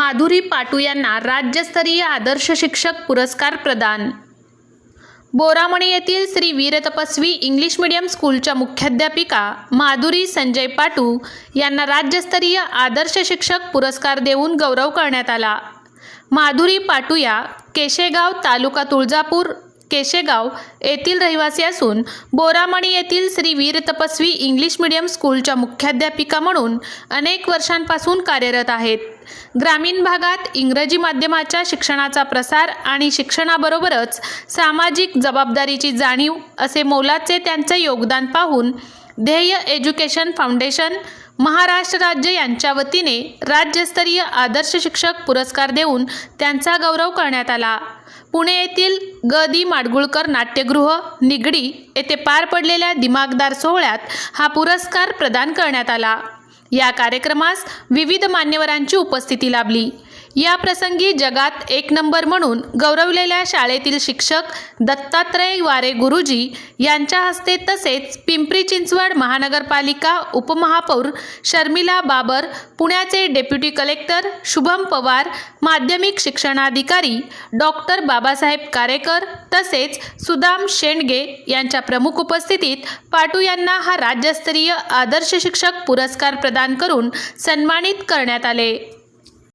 माधुरी पाटू यांना राज्यस्तरीय आदर्श शिक्षक पुरस्कार प्रदान। बोरामणी येथील श्री वीरतपस्वी इंग्लिश मीडियम स्कूलच्या मुख्याध्यापिका माधुरी संजय पाटू यांना राज्यस्तरीय आदर्श शिक्षक पुरस्कार देऊन गौरव करण्यात आला। माधुरी पाटू या केशेगाव तालुका तुळजापूर केशेगाव येथील रहिवासी असून बोरामणी येथील श्री वीरतपस्वी इंग्लिश मीडियम स्कूलच्या मुख्याध्यापिका म्हणून अनेक वर्षांपासून कार्यरत आहेत। ग्रामीण भागात इंग्रजी माध्यमाच्या शिक्षणाचा प्रसार आणि शिक्षणाबरोबरच सामाजिक जबाबदारीची जाणीव असे मोलाचे त्यांचे योगदान पाहून ध्येय एज्युकेशन फाउंडेशन महाराष्ट्र राज्य यांच्या वतीने राज्यस्तरीय आदर्श शिक्षक पुरस्कार देऊन त्यांचा गौरव करण्यात आला। पुणे येथील ग.दी. माडगुळकर नाट्यगृह निगडी येथे पार पडलेल्या दिमागदार सोहळ्यात हा पुरस्कार प्रदान करण्यात आला। या कार्यक्रमास विविध मान्यवरांची उपस्थिती लाभली। या प्रसंगी जगात एक नंबर म्हणून गौरवलेल्या शाळेतील शिक्षक दत्तात्रय वारे गुरुजी यांच्या हस्ते तसेच पिंपरी चिंचवड महानगरपालिका उपमहापौर शर्मिला बाबर, पुण्याचे डेप्युटी कलेक्टर शुभम पवार, माध्यमिक शिक्षणाधिकारी डॉक्टर बाबासाहेब कारेकर तसेच सुदाम शेंडगे यांच्या प्रमुख उपस्थितीत पाटू यांना हा राज्यस्तरीय आदर्श शिक्षक पुरस्कार प्रदान करून सन्मानित करण्यात आले।